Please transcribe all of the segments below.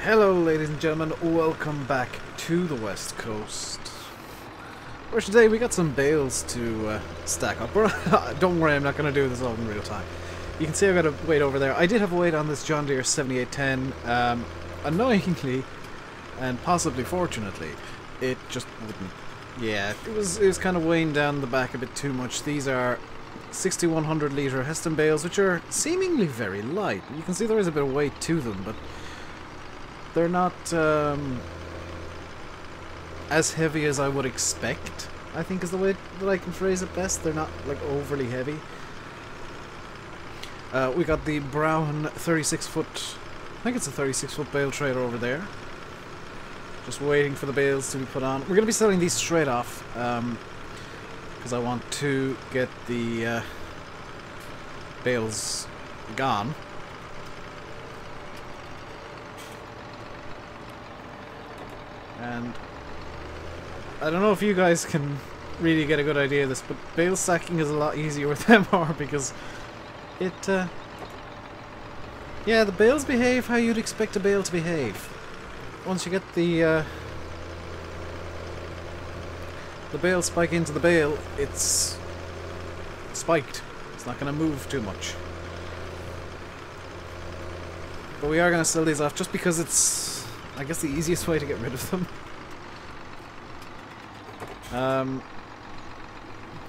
Hello ladies and gentlemen, welcome back to the West Coast. Where today we got some bales to stack up. Don't worry, I'm not going to do this all in real time. You can see I've got a weight over there. I did have a weight on this John Deere 7810. Annoyingly, and possibly fortunately, it just wouldn't. Yeah, it was kind of weighing down the back a bit too much. These are 6100 litre Heston bales, which are seemingly very light. You can see there is a bit of weight to them, but they're not as heavy as I would expect, I think is the way that I can phrase it best. They're not like overly heavy. We got the brown 36-foot, I think it's a 36-foot bale trailer over there. Just waiting for the bales to be put on. We're going to be selling these straight off, because I want to get the bales gone. And I don't know if you guys can really get a good idea of this, but bale stacking is a lot easier with MR because it, yeah, the bales behave how you'd expect a bale to behave. Once you get the bale spike into the bale, it's spiked. It's not going to move too much. But we are going to sell these off just because it's, I guess, the easiest way to get rid of them.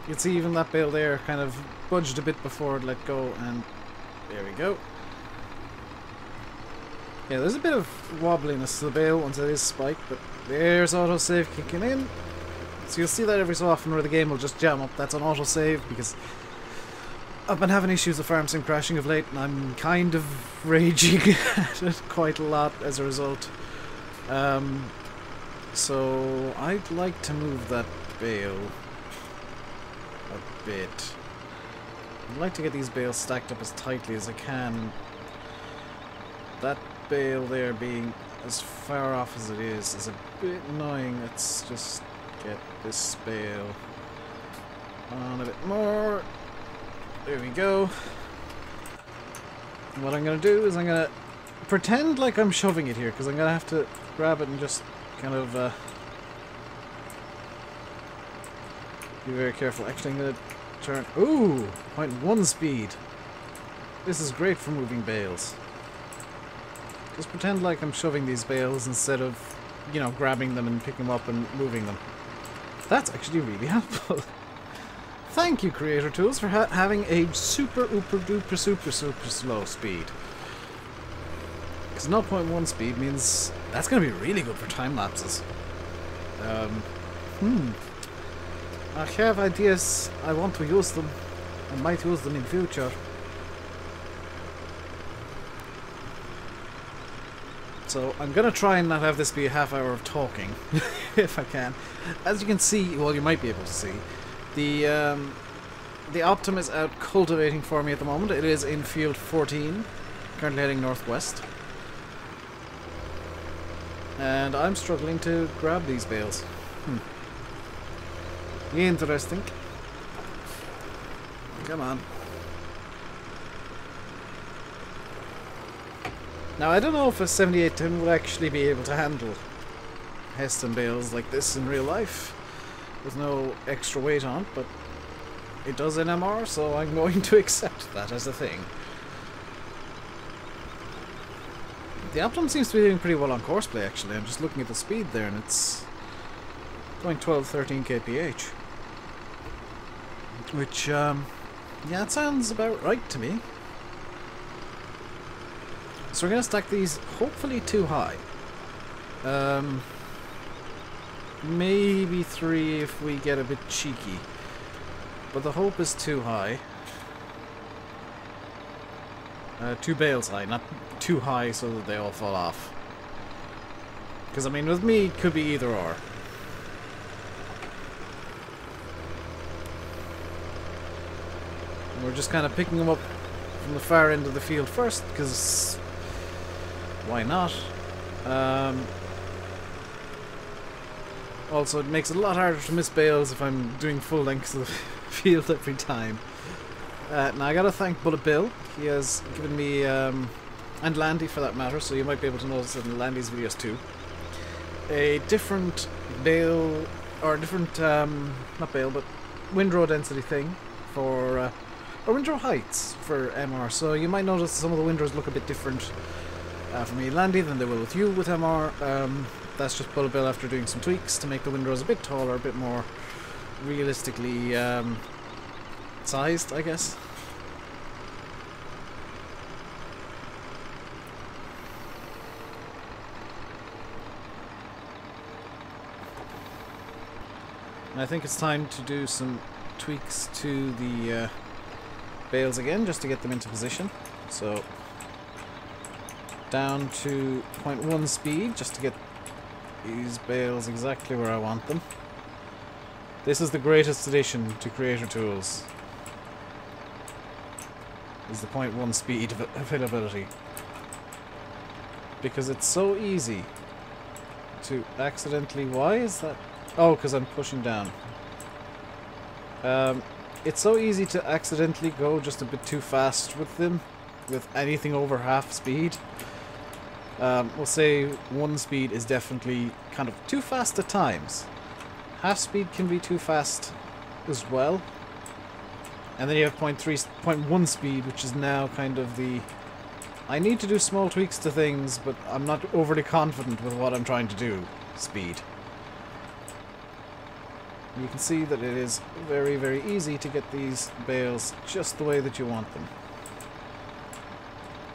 You can see even that bale there kind of budged a bit before it let go, and there we go. Yeah, there's a bit of wobbliness to the bale once it is spiked, but there's autosave kicking in. So you'll see that every so often where the game will just jam up. That's an autosave because I've been having issues with farm sim crashing of late, and I'm kind of raging at it quite a lot as a result. So I'd like to move that bale a bit. I'd like to get these bales stacked up as tightly as I can. That bale there being as far off as it is a bit annoying. Let's just get this bale on a bit more. There we go. And what I'm going to do is I'm going to pretend like I'm shoving it here, because I'm going to have to grab it and just kind of be very careful. Actually, I'm going to turn... Ooh! 0.1 speed. This is great for moving bales. Just pretend like I'm shoving these bales instead of, you know, grabbing them and picking them up and moving them. That's actually really helpful. Thank you, Creator Tools, for having a super slow speed. Because 0.1 speed means that's going to be really good for time lapses. I have ideas. I want to use them. I might use them in future. So I'm going to try and not have this be a half hour of talking, if I can. As you can see, well, you might be able to see, the Optim is out cultivating for me at the moment. It is in field 14, currently heading northwest. And I'm struggling to grab these bales. Interesting. Come on. Now, I don't know if a 7810 will actually be able to handle Heston bales like this in real life. There's no extra weight on it, but it does in MR, so I'm going to accept that as a thing. The Optim seems to be doing pretty well on courseplay, actually. I'm just looking at the speed there, and it's going 12-13 kph. Which, yeah, it sounds about right to me. So we're going to stack these hopefully too high. Maybe 3 if we get a bit cheeky. But the hope is too high. 2 bales high, not too high so that they all fall off. Because, I mean, with me, it could be either or. And we're just kind of picking them up from the far end of the field first, because... why not? Also, it makes it a lot harder to miss bales if I'm doing full lengths of the field every time. Now, I gotta thank BulletBill. He has given me and Landy for that matter, so you might be able to notice it in Landy's videos too, a different bale, or different, not bale, but windrow density thing for, or windrow heights for MR. So you might notice some of the windrows look a bit different for me and Landy than they will with you with MR. That's just BulletBill after doing some tweaks to make the windrows a bit taller, a bit more realistically sized, I guess. And I think it's time to do some tweaks to the bales again, just to get them into position. So down to 0.1 speed, just to get these bales exactly where I want them. This is the greatest addition to Creator Tools, is the 0.1 speed availability. Because it's so easy to accidentally... Why is that? Oh, because I'm pushing down. It's so easy to accidentally go just a bit too fast with them, with anything over half speed. We'll say 1 speed is definitely kind of too fast at times. Half speed can be too fast as well. And then you have 0.1 speed, which is now kind of the... I need to do small tweaks to things, but I'm not overly confident with what I'm trying to do speed. You can see that it is very, very easy to get these bales just the way that you want them.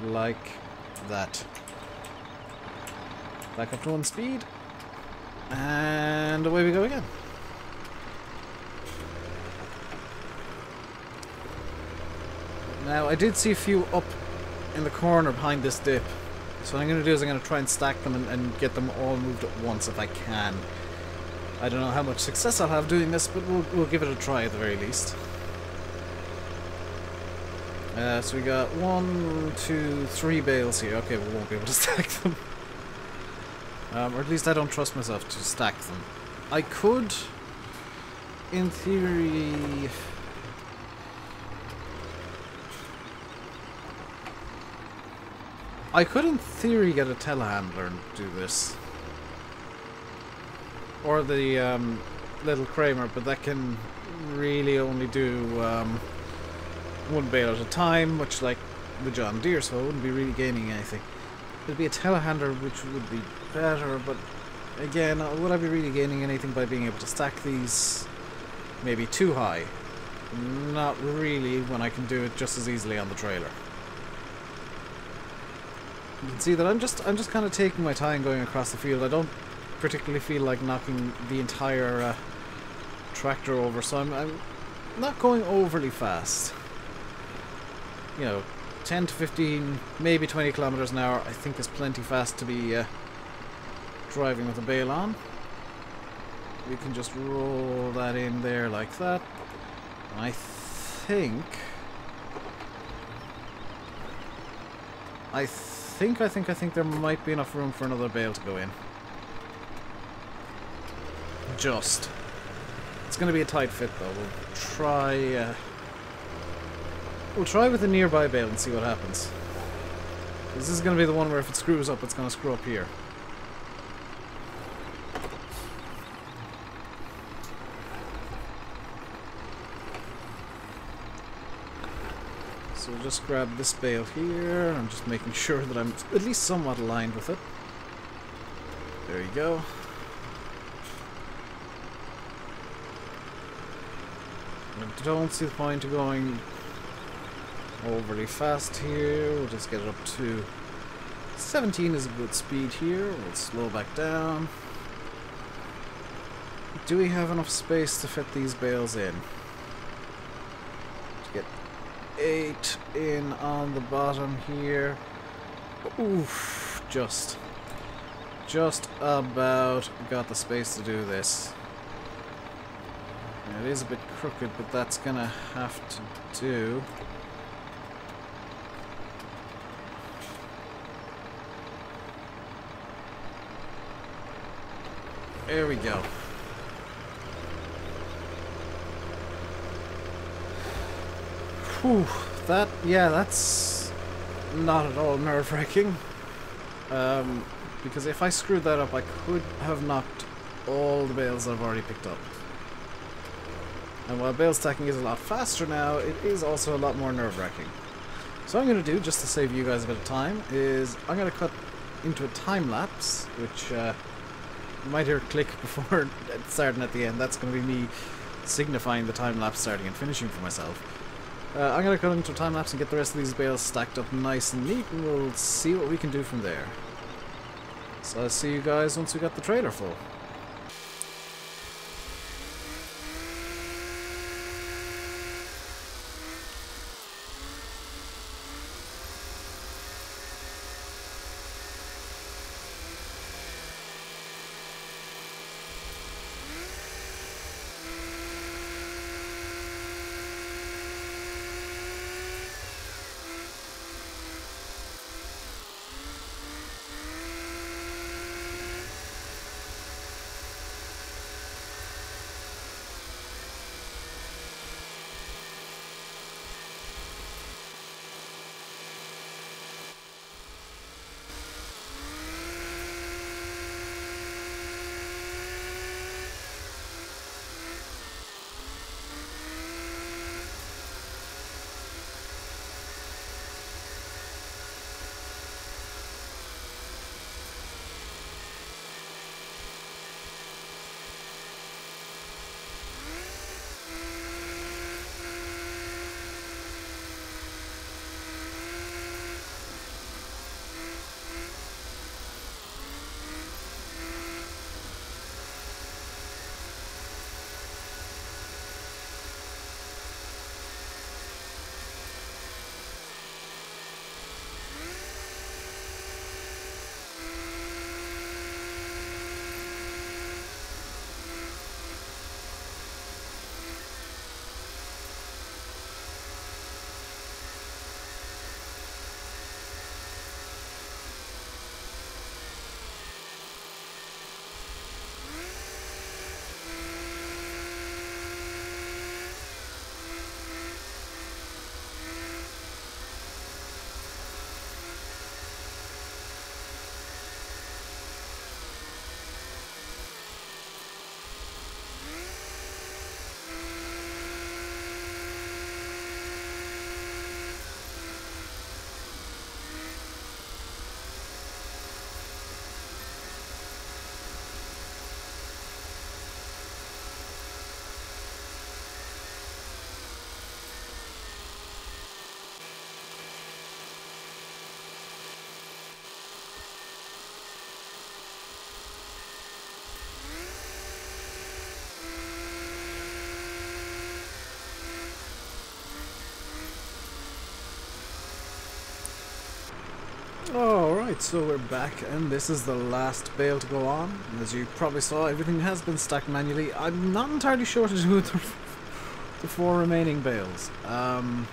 Like that. Back up to 1 speed. And away we go again. Now, I did see a few up in the corner behind this dip. So what I'm going to do is I'm going to try and stack them and get them all moved at once if I can. I don't know how much success I'll have doing this, but we'll give it a try at the very least. So we got 1, 2, 3 bales here. Okay, we won't be able to stack them. Or at least I don't trust myself to stack them. I could, in theory... I could, in theory, get a telehandler and do this. Or the little Kramer, but that can really only do 1 bale at a time, much like the John Deere, so I wouldn't be really gaining anything. It'd be a telehandler, which would be better, but again, would I be really gaining anything by being able to stack these maybe too high? Not really, when I can do it just as easily on the trailer. You can see that I'm just kind of taking my time going across the field. I don't particularly feel like knocking the entire tractor over, so I'm not going overly fast. You know, 10 to 15, maybe 20 kilometers an hour, I think is plenty fast to be driving with a bale on. We can just roll that in there like that. I think there might be enough room for another bale to go in. Just. It's going to be a tight fit though. We'll try with a nearby bale and see what happens. This is going to be the one where if it screws up, it's going to screw up here. So we'll just grab this bale here. I'm just making sure that I'm at least somewhat aligned with it. There you go. I don't see the point of going overly fast here. We'll just get it up to 17 is a good speed here. We'll slow back down. Do we have enough space to fit these bales in? To get 8 in on the bottom here. Oof, just about got the space to do this. It is a bit crooked, but that's gonna have to do. There we go. Whew, that's not at all nerve-wracking. Because if I screwed that up, I could have knocked all the bales I've already picked up. And while bale stacking is a lot faster now, it is also a lot more nerve-wracking. So what I'm going to do, just to save you guys a bit of time, is I'm going to cut into a time lapse, which you might hear a click before starting at the end. That's going to be me signifying the time lapse starting and finishing for myself. I'm going to cut into a time lapse and get the rest of these bales stacked up nice and neat, and we'll see what we can do from there. So I'll see you guys once we got the trailer full. Alright, so we're back, and this is the last bale to go on. As you probably saw, everything has been stacked manually. I'm not entirely sure what to do with the 4 remaining bales. I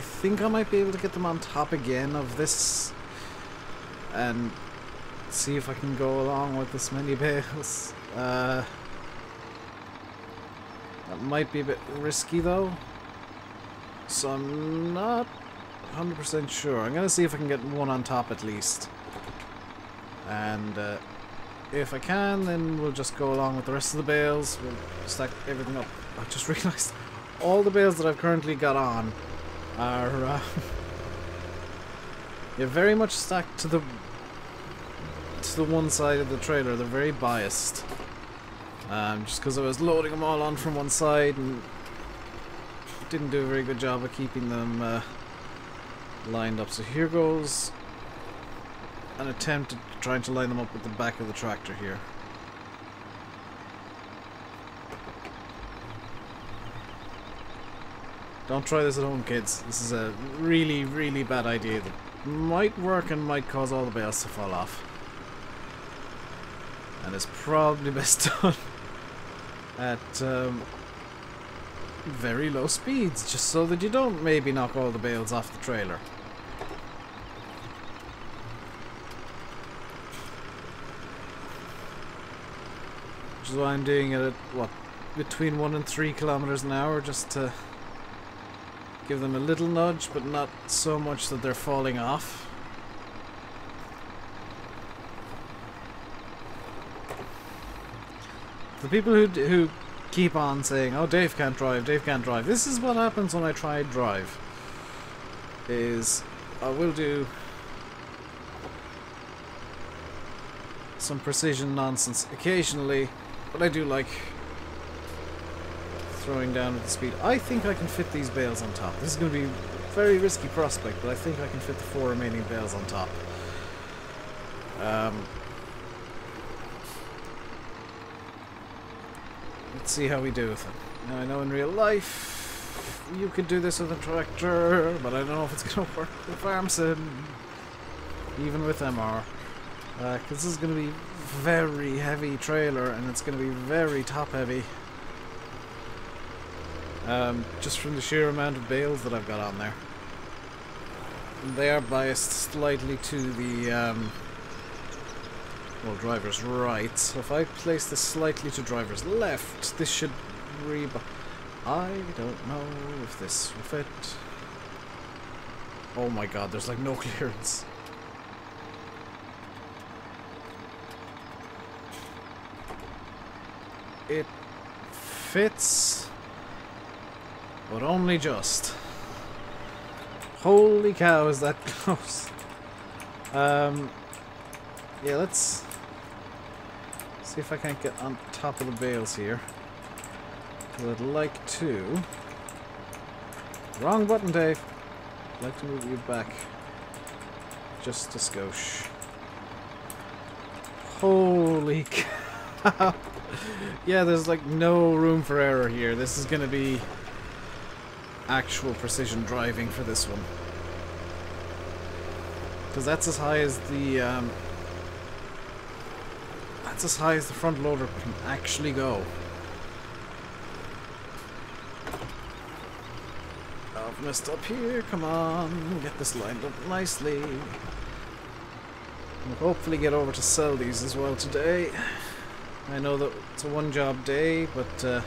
think I might be able to get them on top again of this and see if I can go along with this many bales. That might be a bit risky though, so I'm not 100% sure. I'm gonna see if I can get one on top at least, and if I can, then we'll just go along with the rest of the bales. We'll stack everything up. I just realized all the bales that I've currently got on are yeah, very much stacked to the one side of the trailer. They're very biased, just because I was loading them all on from one side and didn't do a very good job of keeping them lined up. So here goes an attempt at trying to line them up with the back of the tractor here. Don't try this at home, kids. This is a really, really bad idea that might work and might cause all the bales to fall off. And it's probably best done at very low speeds, just so that you don't maybe knock all the bales off the trailer. Which is why I'm doing it at, what, between 1 and 3 kilometers an hour, just to Give them a little nudge, but not so much that they're falling off. The people who keep on saying, "Oh, Dave can't drive, Dave can't drive." This is what happens when I try drive. Is I will do some precision nonsense occasionally, but I do like throwing down with the speed. I think I can fit these bales on top. This is going to be a very risky prospect, but I think I can fit the 4 remaining bales on top. Let's see how we do with it. Now, I know in real life you could do this with a tractor, but I don't know if it's going to work with farm sim, even with MR. Because this is going to be very heavy trailer, and it's going to be very top heavy. Just from the sheer amount of bales that I've got on there. And they are biased slightly to the well, driver's right. So if I place this slightly to driver's left, this should I don't know if this will fit. Oh my god, there's like no clearance. It fits, but only just. Holy cow, is that close? Yeah, let's see if I can't get on top of the bales here. I'd like to... Wrong button, Dave. I'd like to move you back just a skosh. Holy cow. Yeah, there's like no room for error here. This is going to be actual precision driving for this one. Because that's as high as the front loader can actually go. I've messed up here. Come on, get this lined up nicely. We'll hopefully get over to sell these as well today. I know that it's a one-job day, but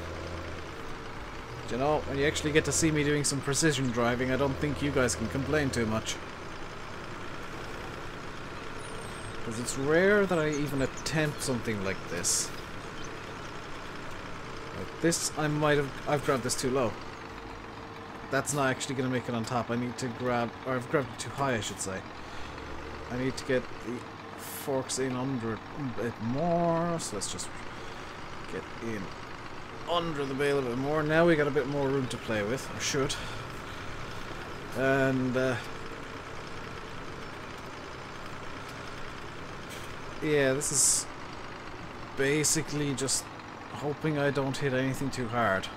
you know, when you actually get to see me doing some precision driving, I don't think you guys can complain too much. Because it's rare that I even attempt something like this. Like this, I've grabbed this too low. That's not actually going to make it on top. I need to grab, or I've grabbed it too high, I should say. I need to get the forks in under it a bit more, so let's just get in under the bale a bit more. Now we got a bit more room to play with, or should. And yeah, this is basically just hoping I don't hit anything too hard.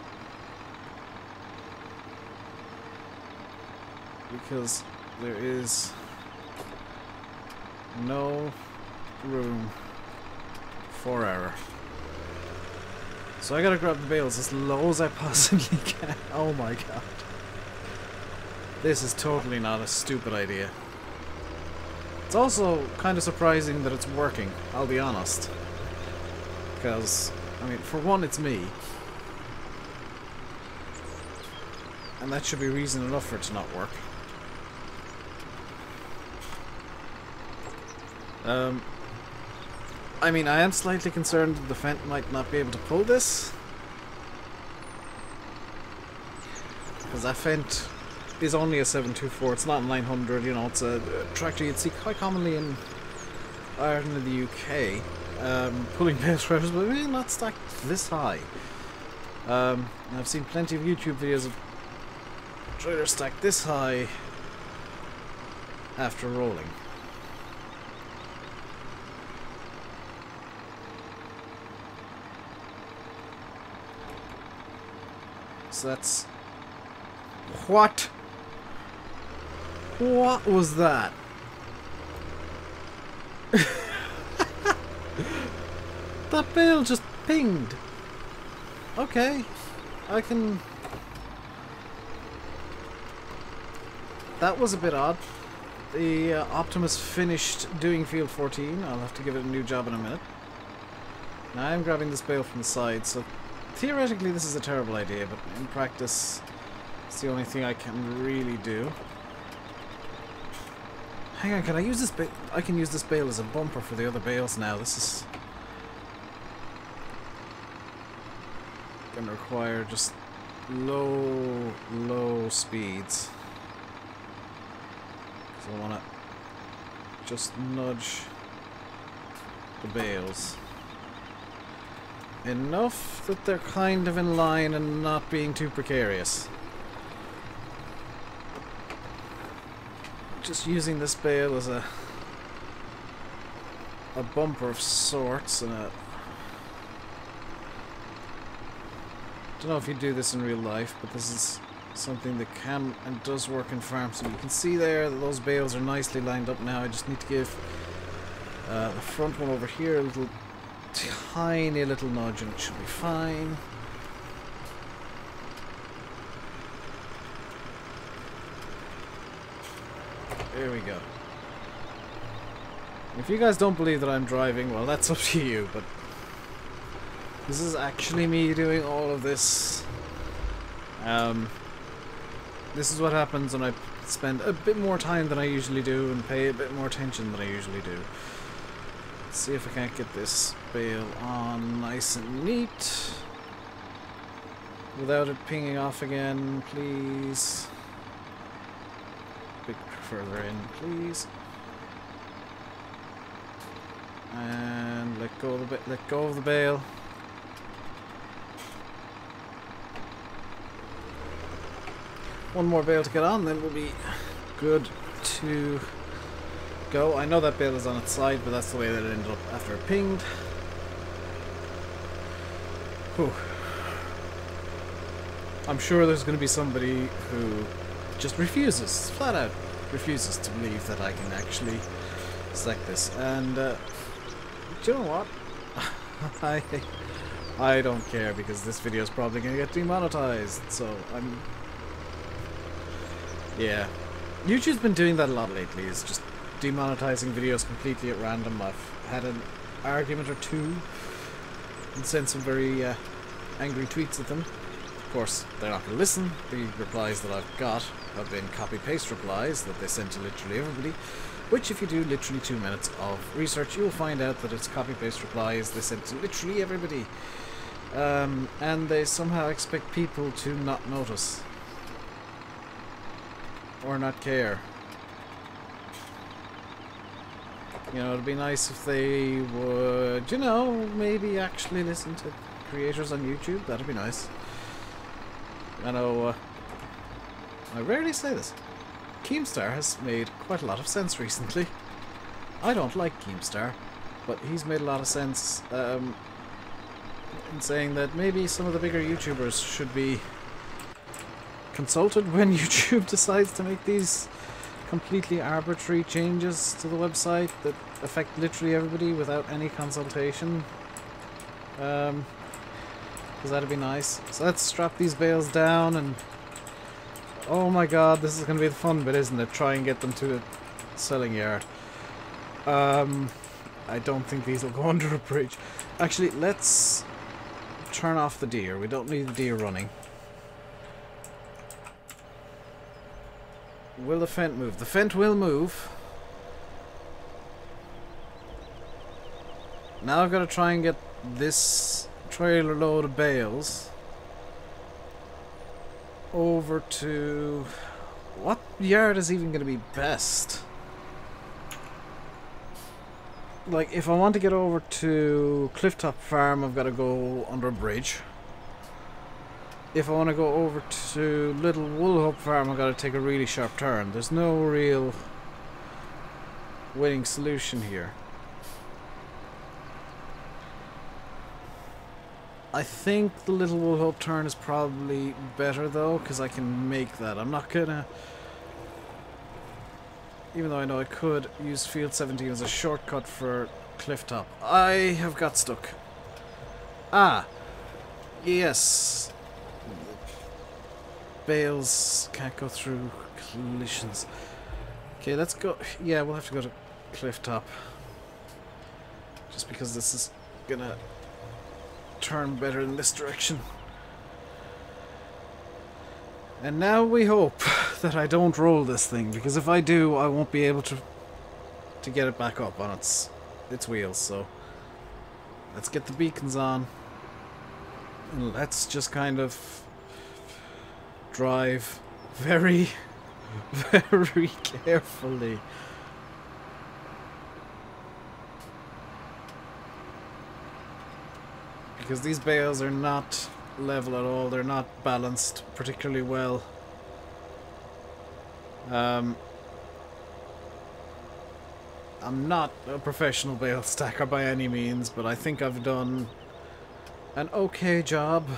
Because there is no room for error. So I gotta grab the bales as low as I possibly can. Oh my god. This is totally not a stupid idea. It's also kind of surprising that it's working, I'll be honest. Because, I mean, for one, it's me. And that should be reason enough for it to not work. I mean, I am slightly concerned that the Fendt might not be able to pull this. Because that Fendt is only a 724, it's not a 900, you know, it's a tractor you'd see quite commonly in Ireland and the UK. Pulling bales trailers, but maybe not stacked this high. I've seen plenty of YouTube videos of trailers stacked this high after rolling. So that's... What? What was that? That bale just pinged. Okay. I can... That was a bit odd. The Optimus finished doing field 14. I'll have to give it a new job in a minute. Now I'm grabbing this bale from the side, so theoretically this is a terrible idea, but in practice It's the only thing I can really do. Hang on, can I use this bale? I can use this bale as a bumper for the other bales now. This is going to require just low speeds. So I want to just nudge the bales enough that they're kind of in line and not being too precarious. Just using this bale as a bumper of sorts, and I don't know if you do this in real life, but this is something that can and does work in farms. So you can see there that those bales are nicely lined up now. I just need to give the front one over here a little tiny little nudge and it should be fine. There we go. If you guys don't believe that I'm driving, well, that's up to you, but this is actually me doing all of this. This is what happens when I spend a bit more time than I usually do and pay a bit more attention than I usually do. Let's see if I can't get this bale on nice and neat without it pinging off again, please. A bit further in, please. And let go of the bale. One more bale to get on, then we'll be good to go. I know that bale is on its side, but that's the way that it ended up after it pinged. Whew. I'm sure there's going to be somebody who just refuses, flat out refuses to believe that I can actually select this. And do you know what? I don't care, because this video is probably going to get demonetized. So yeah, YouTube's been doing that a lot lately. It's just demonetizing videos completely at random. I've had an argument or two and sent some very angry tweets at them. Of course, they're not going to listen. The replies that I've got have been copy-paste replies that they sent to literally everybody, which if you do literally 2 minutes of research, you'll find out that it's copy-paste replies they sent to literally everybody. And they somehow expect people to not notice or not care. You know, it'd be nice if they would, you know, maybe actually listen to creators on YouTube. That'd be nice. I know, I rarely say this. Keemstar has made quite a lot of sense recently. I don't like Keemstar, but he's made a lot of sense in saying that maybe some of the bigger YouTubers should be consulted when YouTube decides to make these completely arbitrary changes to the website that affect literally everybody without any consultation. Because that'd be nice. So let's strap these bales down and... oh my god, this is going to be the fun bit, isn't it? Try and get them to the selling yard. I don't think these will go under a bridge. Actually, let's turn off the deer. We don't need the deer running. Will the Fent move? The Fent will move. Now I've got to try and get this trailer load of bales over to... what yard is even going to be best? Like, if I want to get over to Clifftop Farm, I've got to go under a bridge. If I want to go over to Little Woolhope Farm, I've got to take a really sharp turn. There's no real winning solution here. I think the Little Woolhope turn is probably better though, because I can make that. I'm not gonna... even though I know I could use Field 17 as a shortcut for Clifftop. I have got stuck. Ah! Yes! Bales can't go through collisions. Okay, let's go... yeah, we'll have to go to Clifftop. Just because this is gonna turn better in this direction. And now we hope that I don't roll this thing, because if I do, I won't be able to get it back up on its wheels. So let's get the beacons on, and let's just kind of drive very, very carefully. Because these bales are not level at all, they're not balanced particularly well. I'm not a professional bale stacker by any means, but I think I've done an okay job-ish.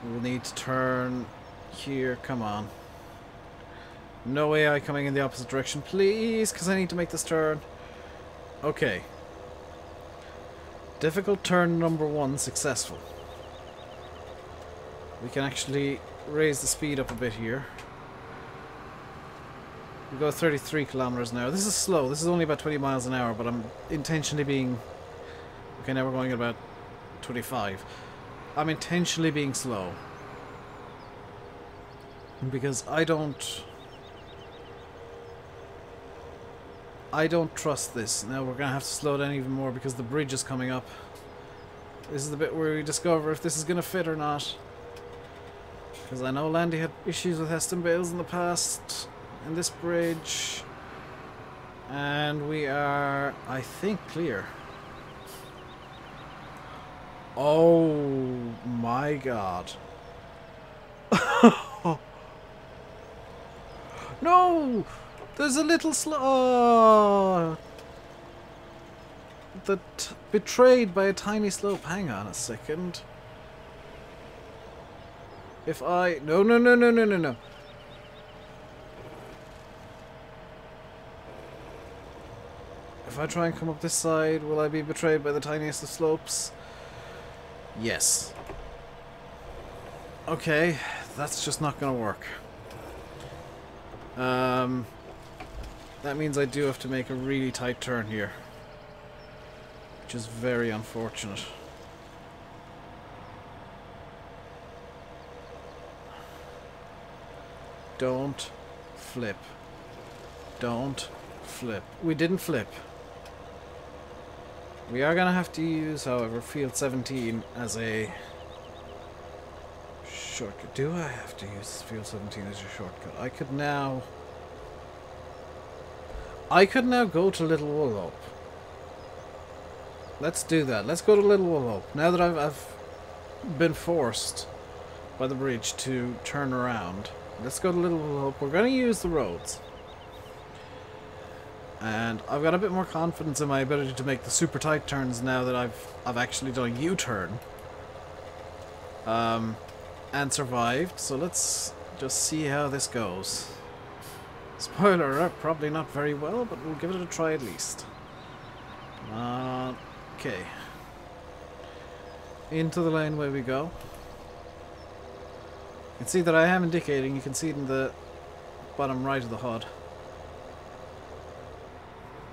We'll need to turn here, come on. No AI coming in the opposite direction, please, because I need to make this turn. Okay. Difficult turn number 1 successful. We can actually raise the speed up a bit here. We go 33 kilometers an hour. This is slow. This is only about 20 miles an hour, but I'm intentionally being... Okay, now we're going at about 25. I'm intentionally being slow. Because I don't trust this. Now we're going to have to slow down even more because the bridge is coming up. This is the bit where we discover if this is going to fit or not. Because I know Landy had issues with Heston bales in the past in this bridge. And we are, I think, clear. Oh my god. No! There's a little that betrayed by a tiny slope. Hang on a second. If I... No. If I try and come up this side, will I be betrayed by the tiniest of slopes? Yes. Okay, that's just not gonna work. That means I do have to make a really tight turn here, which is very unfortunate. Don't flip. Don't flip. We didn't flip. We are gonna have to use, however, field 17 as a shortcut. Do I have to use field 17 as a shortcut? I could now go to Little Woolhope. Let's do that. Let's go to Little Woolhope. Now that I've been forced by the bridge to turn around, let's go to Little Woolhope. We're going to use the roads. And I've got a bit more confidence in my ability to make the super tight turns now that I've actually done a U-turn. And survived. So let's just see how this goes. Spoiler alert, probably not very well, but we'll give it a try at least. Okay. Into the laneway we go. You can see that I am indicating, you can see it in the bottom right of the HUD.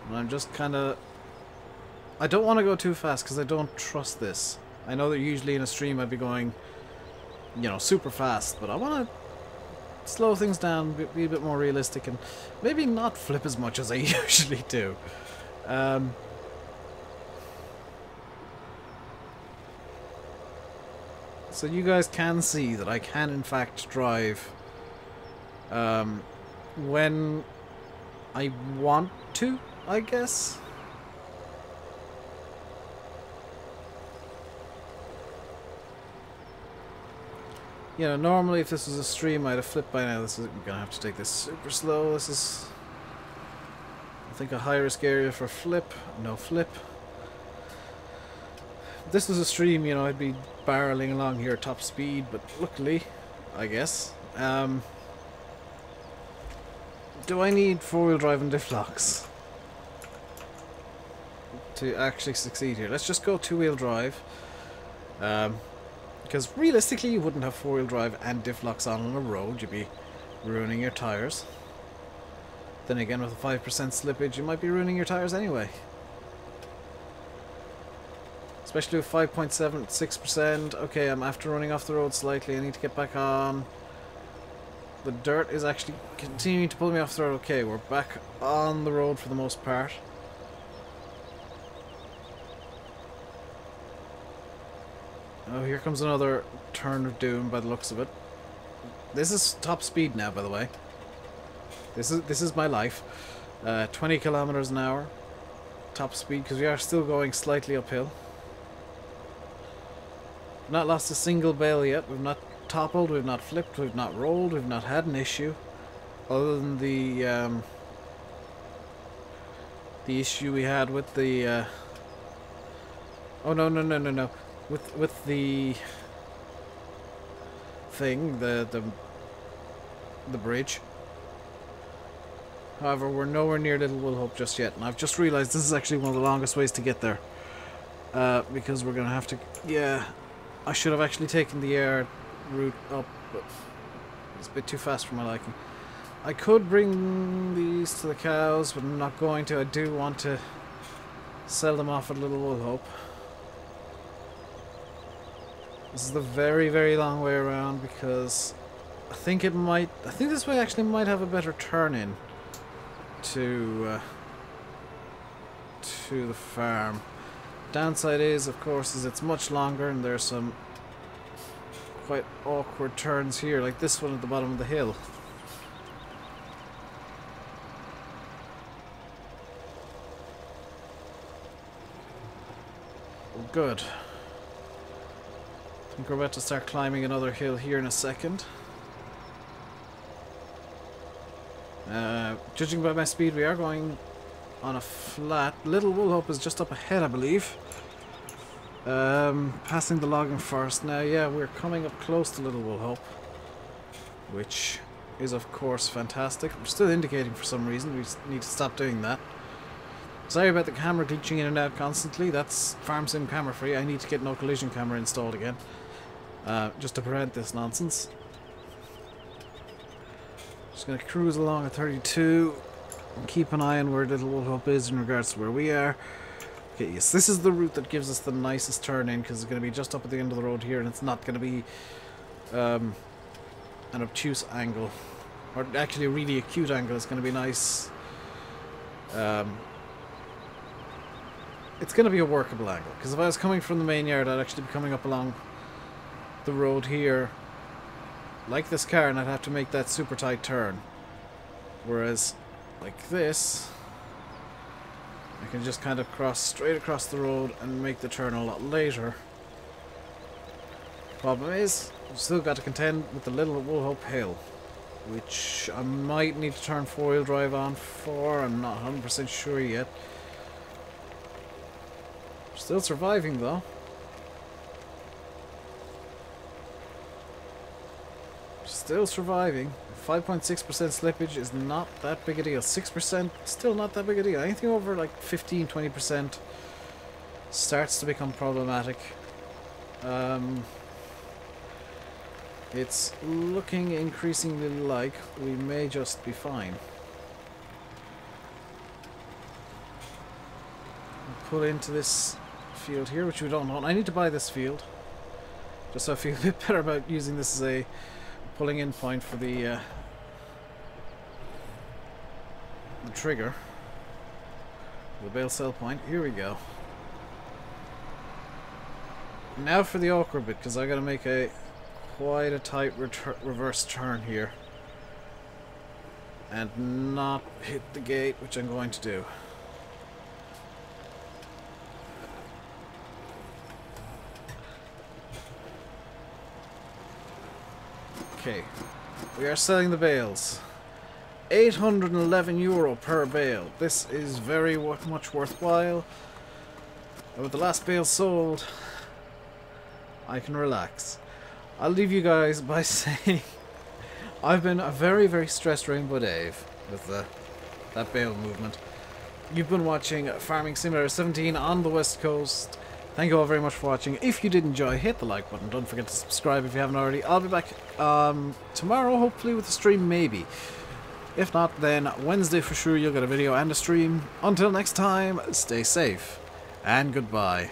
And I'm just kind of... I don't want to go too fast because I don't trust this. I know that usually in a stream I'd be going, you know, super fast, but I want to slow things down, be a bit more realistic, and maybe not flip as much as I usually do. So you guys can see that I can in fact drive when I want to, I guess. You know, normally if this was a stream I'd have flipped by now. This is gonna have to take this super slow. This is, I think, a high risk area for flip. No flip. If this was a stream, you know, I'd be barreling along here at top speed, but luckily, I guess. Do I need four-wheel drive and diff locks to actually succeed here? Let's just go two-wheel drive. Because realistically you wouldn't have four-wheel drive and diff locks on a road, you'd be ruining your tyres. Then again, with a 5% slippage you might be ruining your tyres anyway. Especially with 5.76%. Okay, I'm after running off the road slightly. I need to get back on. The dirt is actually continuing to pull me off the road. Okay, we're back on the road for the most part. Oh, here comes another turn of doom by the looks of it. This is top speed now, by the way. This is my life. 20 kilometers an hour. Top speed, because we are still going slightly uphill. We've not lost a single bale yet. We've not toppled, we've not flipped, we've not rolled, we've not had an issue. Other than the issue we had with the oh no. With the thing, the bridge. However, we're nowhere near Little Wool Hope just yet, and I've just realised this is actually one of the longest ways to get there. Because we're gonna have to, yeah, I should have actually taken the air route up, but it's a bit too fast for my liking. I could bring these to the cows, but I'm not going to. I do want to sell them off at Little Wool Hope. This is the very, very long way around because I think this way actually might have a better turn in to the farm. Downside is, of course, is it's much longer and there's some quite awkward turns here, like this one at the bottom of the hill. Good. I think we're about to start climbing another hill here in a second. Judging by my speed, we are going on a flat. Little Wool Hope is just up ahead, I believe. Passing the logging forest now. Yeah, we're coming up close to Little Wool Hope, which is of course fantastic. We're still indicating for some reason. We need to stop doing that. Sorry about the camera glitching in and out constantly. That's Farm Sim camera free. I need to get no collision camera installed again. Just to prevent this nonsense. Just going to cruise along at 32 and keep an eye on where Little Wool Hope is in regards to where we are. Okay, yes, this is the route that gives us the nicest turn in because it's going to be just up at the end of the road here and it's not going to be an obtuse angle. Or actually a really acute angle. It's going to be nice. It's going to be a workable angle because if I was coming from the main yard I'd actually be coming up along the road here like this car and I'd have to make that super tight turn, whereas like this I can just kind of cross straight across the road and make the turn a lot later. Problem is I've still got to contend with the Little Wool Hope hill, which I might need to turn 4-wheel drive on for. I'm not 100% sure yet. Still surviving though. Still surviving. 5.6% slippage is not that big a deal. 6% still not that big a deal. Anything over like 15-20% starts to become problematic. It's looking increasingly like we may just be fine. We'll pull into this field here, which we don't want. I need to buy this field just so I feel a bit better about using this as a pulling in point for the trigger, the bale sell point. Here we go. Now for the awkward bit, because I gotta make quite a tight reverse turn here and not hit the gate, which I'm going to do. Okay, we are selling the bales. €811 per bale. This is very much worthwhile. And with the last bale sold, I can relax. I'll leave you guys by saying I've been a very, very stressed RainbowDave with that bale movement. You've been watching Farming Simulator 17 on the West Coast. Thank you all very much for watching. If you did enjoy, hit the like button. Don't forget to subscribe if you haven't already. I'll be back tomorrow, hopefully with a stream, maybe. If not, then Wednesday for sure you'll get a video and a stream. Until next time, stay safe, and goodbye.